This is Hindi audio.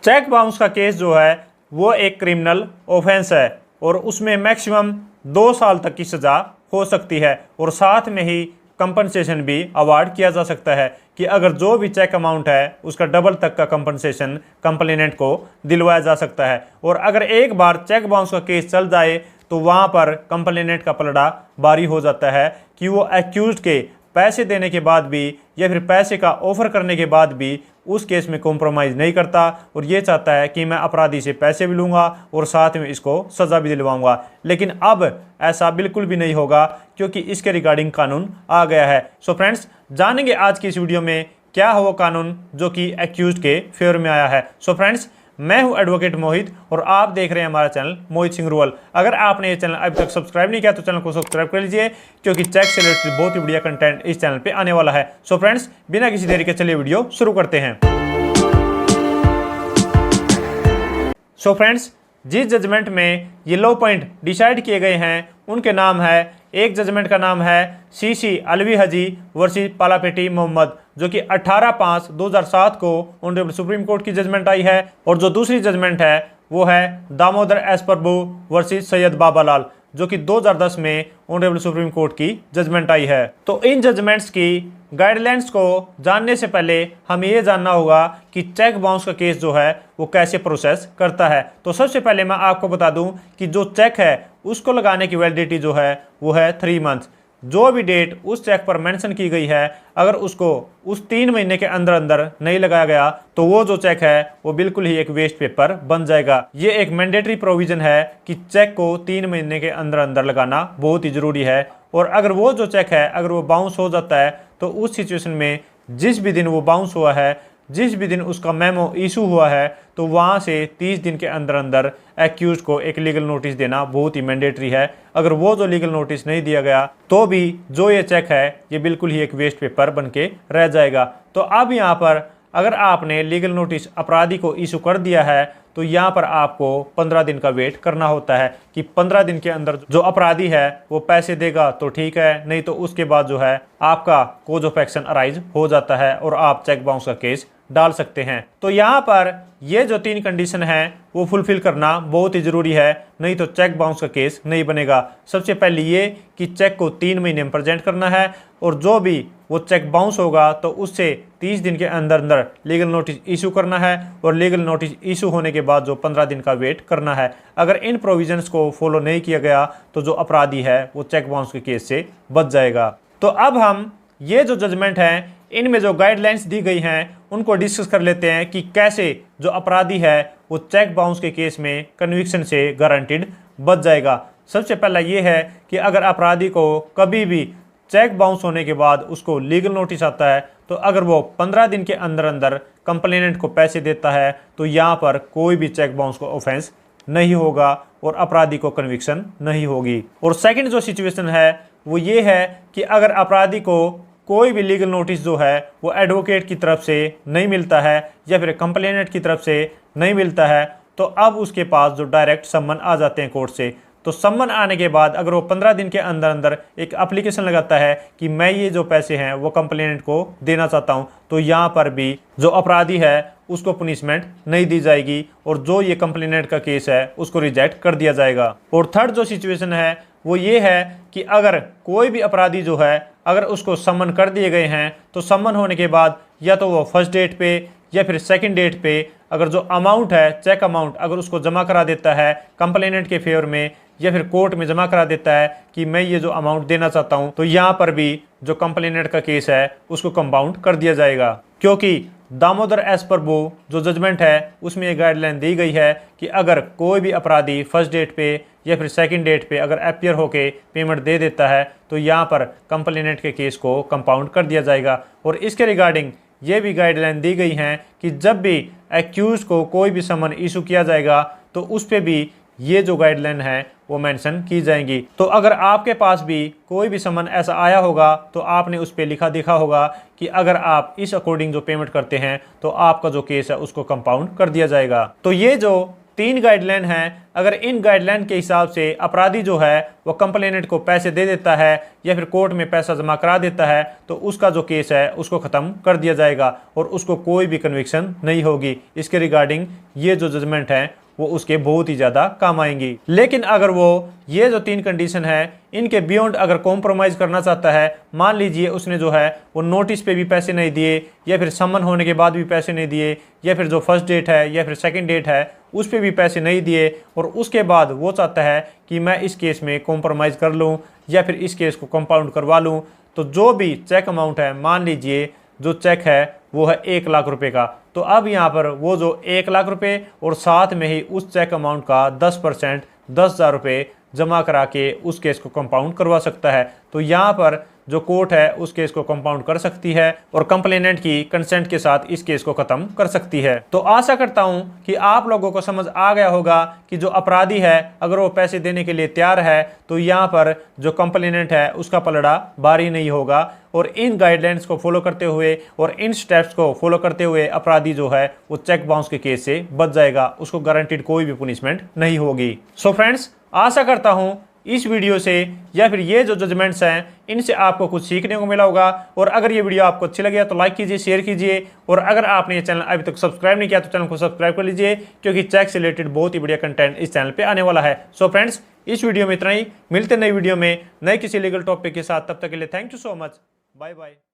चेक बाउंस का केस जो है वो एक क्रिमिनल ऑफेंस है और उसमें मैक्सिमम 2 साल तक की सज़ा हो सकती है और साथ में ही कंपनसेशन भी अवार्ड किया जा सकता है कि अगर जो भी चेक अमाउंट है उसका डबल तक का कंपनसेशन कंप्लेनेंट को दिलवाया जा सकता है। और अगर एक बार चेक बाउंस का केस चल जाए तो वहाँ पर कंप्लेनेंट का पलड़ा भारी हो जाता है कि वो एक्यूज्ड के पैसे देने के बाद भी या फिर पैसे का ऑफर करने के बाद भी उस केस में कॉम्प्रोमाइज़ नहीं करता और ये चाहता है कि मैं अपराधी से पैसे भी लूँगा और साथ में इसको सज़ा भी दिलवाऊँगा। लेकिन अब ऐसा बिल्कुल भी नहीं होगा क्योंकि इसके रिगार्डिंग कानून आ गया है। सो फ्रेंड्स, जानेंगे आज की इस वीडियो में क्या है वो कानून जो कि एक्यूज्ड के फेवर में आया है। सो फ्रेंड्स, मैं हूं एडवोकेट मोहित और आप देख रहे हैं हमारा चैनल मोहित सिंह रुअल। अगर आपने ये चैनल अभी तक सब्सक्राइब नहीं किया तो चैनल को सब्सक्राइब कर लीजिए क्योंकि चेक से रिलेटेड बहुत ही बढ़िया कंटेंट इस चैनल पे आने वाला है। सो फ्रेंड्स, बिना किसी देरी के चलिए वीडियो शुरू करते हैं। सो फ्रेंड्स, जिस जजमेंट में ये लॉ पॉइंट डिसाइड किए गए हैं उनके नाम है, एक जजमेंट का नाम है सीसी अलवी हाजी वर्सेस पालापेटी मोहम्मद जो कि 18/5/2007 को ऑनरेबल सुप्रीम कोर्ट की जजमेंट आई है। और जो दूसरी जजमेंट है वो है दामोदर एस प्रभु वर्सेस सैयद बाबालाल जो कि 2010 में ऑनरेबल सुप्रीम कोर्ट की जजमेंट आई है। तो इन जजमेंट्स की गाइडलाइंस को जानने से पहले हमें ये जानना होगा कि चेक बाउंस का केस जो है वो कैसे प्रोसेस करता है। तो सबसे पहले मैं आपको बता दूं कि जो चेक है उसको लगाने की वैलिडिटी जो है वो है 3 मंथ। जो भी डेट उस चेक पर मेंशन की गई है अगर उसको उस 3 महीने के अंदर अंदर नहीं लगाया गया तो वो जो चेक है वो बिल्कुल ही एक वेस्ट पेपर बन जाएगा। ये एक मैंडेटरी प्रोविजन है कि चेक को 3 महीने के अंदर अंदर लगाना बहुत ही जरूरी है। और अगर वो जो चेक है अगर वो बाउंस हो जाता है तो उस सिचुएशन में जिस भी दिन वो बाउंस हुआ है, जिस भी दिन उसका मेमो इशू हुआ है, तो वहाँ से 30 दिन के अंदर अंदर एक्यूज को एक लीगल नोटिस देना बहुत ही मैंडेटरी है। अगर वो जो लीगल नोटिस नहीं दिया गया तो भी जो ये चेक है ये बिल्कुल ही एक वेस्ट पेपर बन के रह जाएगा। तो अब यहाँ पर अगर आपने लीगल नोटिस अपराधी को इशू कर दिया है तो यहाँ पर आपको 15 दिन का वेट करना होता है कि 15 दिन के अंदर जो अपराधी है वो पैसे देगा तो ठीक है, नहीं तो उसके बाद जो है आपका कोज ऑफ एक्शन अराइज हो जाता है और आप चेक बाउंस का केस डाल सकते हैं। तो यहाँ पर ये जो 3 कंडीशन है वो फुलफिल करना बहुत ही ज़रूरी है, नहीं तो चेक बाउंस का केस नहीं बनेगा। सबसे पहले ये कि चेक को 3 महीने में प्रेजेंट करना है और जो भी वो चेक बाउंस होगा तो उससे 30 दिन के अंदर अंदर लीगल नोटिस इशू करना है और लीगल नोटिस इशू होने के बाद जो 15 दिन का वेट करना है। अगर इन प्रोविजंस को फॉलो नहीं किया गया तो जो अपराधी है वो चेक बाउंस के केस से बच जाएगा। तो अब हम ये जो जजमेंट है इनमें जो गाइडलाइंस दी गई हैं उनको डिस्कस कर लेते हैं कि कैसे जो अपराधी है वो चेक बाउंस के केस में कन्विक्शन से गारंटीड बच जाएगा। सबसे पहला ये है कि अगर अपराधी को कभी भी चेक बाउंस होने के बाद उसको लीगल नोटिस आता है तो अगर वो 15 दिन के अंदर अंदर कंप्लेनेंट को पैसे देता है तो यहाँ पर कोई भी चेक बाउंस को ऑफेंस नहीं होगा और अपराधी को कन्विक्शन नहीं होगी। और सेकंड जो सिचुएशन है वो ये है कि अगर अपराधी को कोई भी लीगल नोटिस जो है वो एडवोकेट की तरफ से नहीं मिलता है या फिर कंप्लेनेंट की तरफ से नहीं मिलता है तो अब उसके पास जो डायरेक्ट सम्मन आ जाते हैं कोर्ट से। तो सम्मन आने के बाद अगर वो 15 दिन के अंदर अंदर एक एप्लीकेशन लगाता है कि मैं ये जो पैसे हैं वो कंप्लेनेंट को देना चाहता हूँ तो यहाँ पर भी जो अपराधी है उसको पनिशमेंट नहीं दी जाएगी और जो ये कंप्लेनेंट का केस है उसको रिजेक्ट कर दिया जाएगा। और थर्ड जो सिचुएशन है वो ये है कि अगर कोई भी अपराधी जो है अगर उसको सम्मन कर दिए गए हैं तो सम्मन होने के बाद या तो वो फर्स्ट डेट पे या फिर सेकंड डेट पे अगर जो अमाउंट है चेक अमाउंट अगर उसको जमा करा देता है कंप्लेनेंट के फेवर में या फिर कोर्ट में जमा करा देता है कि मैं ये जो अमाउंट देना चाहता हूँ तो यहाँ पर भी जो कंप्लेनेंट का केस है उसको कंपाउंड कर दिया जाएगा। क्योंकि दामोदर एस प्रभु जो जजमेंट है उसमें ये गाइडलाइन दी गई है कि अगर कोई भी अपराधी फर्स्ट डेट पे या फिर सेकंड डेट पे अगर अपियर होके पेमेंट दे देता है तो यहाँ पर कंप्लेनेंट के केस को कंपाउंड कर दिया जाएगा। और इसके रिगार्डिंग ये भी गाइडलाइन दी गई हैं कि जब भी एक्यूज को कोई भी समन इशू किया जाएगा तो उस पर भी ये जो गाइडलाइन है वो मेंशन की जाएंगी। तो अगर आपके पास भी कोई भी समन ऐसा आया होगा तो आपने उस पर लिखा देखा होगा कि अगर आप इस अकॉर्डिंग जो पेमेंट करते हैं तो आपका जो केस है उसको कंपाउंड कर दिया जाएगा। तो ये जो 3 गाइडलाइन हैं। अगर इन गाइडलाइन के हिसाब से अपराधी जो है वो कंप्लेनेंट को पैसे दे देता है या फिर कोर्ट में पैसा जमा करा देता है तो उसका जो केस है उसको ख़त्म कर दिया जाएगा और उसको कोई भी कन्विक्शन नहीं होगी। इसके रिगार्डिंग ये जो जजमेंट है वो उसके बहुत ही ज़्यादा काम आएंगी। लेकिन अगर वो ये जो 3 कंडीशन है इनके बियॉन्ड अगर कॉम्प्रोमाइज़ करना चाहता है, मान लीजिए उसने जो है वो नोटिस पे भी पैसे नहीं दिए या फिर समन होने के बाद भी पैसे नहीं दिए या फिर जो फर्स्ट डेट है या फिर सेकंड डेट है उस पर भी पैसे नहीं दिए और उसके बाद वो चाहता है कि मैं इस केस में कॉम्प्रोमाइज़ कर लूँ या फिर इस केस को कंपाउंड करवा लूँ, तो जो भी चेक अमाउंट है, मान लीजिए जो चेक है वो है 1 लाख रुपए का, तो अब यहाँ पर वो जो 1 लाख रुपए और साथ में ही उस चेक अमाउंट का 10% 10,000 रुपये जमा करा के उस केस को कंपाउंड करवा सकता है। तो यहाँ पर जो कोर्ट है उस केस को कंपाउंड कर सकती है और कंप्लेनेंट की कंसेंट के साथ इस केस को खत्म कर सकती है। तो आशा करता हूं कि आप लोगों को समझ आ गया होगा कि जो अपराधी है अगर वो पैसे देने के लिए तैयार है तो यहाँ पर जो कंप्लेनेंट है उसका पलड़ा भारी नहीं होगा और इन गाइडलाइंस को फॉलो करते हुए और इन स्टेप्स को फॉलो करते हुए अपराधी जो है वो चेक बाउंस के केस से बच जाएगा, उसको गारंटीड कोई भी पुनिशमेंट नहीं होगी। सो फ्रेंड्स, आशा करता हूं इस वीडियो से या फिर ये जो जजमेंट्स हैं इनसे आपको कुछ सीखने को मिला होगा। और अगर ये वीडियो आपको अच्छी लगी तो लाइक कीजिए, शेयर कीजिए और अगर आपने ये चैनल अभी तक सब्सक्राइब नहीं किया तो चैनल को सब्सक्राइब कर लीजिए क्योंकि चेक से रिलेटेड बहुत ही बढ़िया कंटेंट इस चैनल पे आने वाला है। सो फ्रेंड्स, इस वीडियो में इतना ही, मिलते नई वीडियो में नए किसी लीगल टॉपिक के साथ, तब तक के लिए thank you so much, bye bye.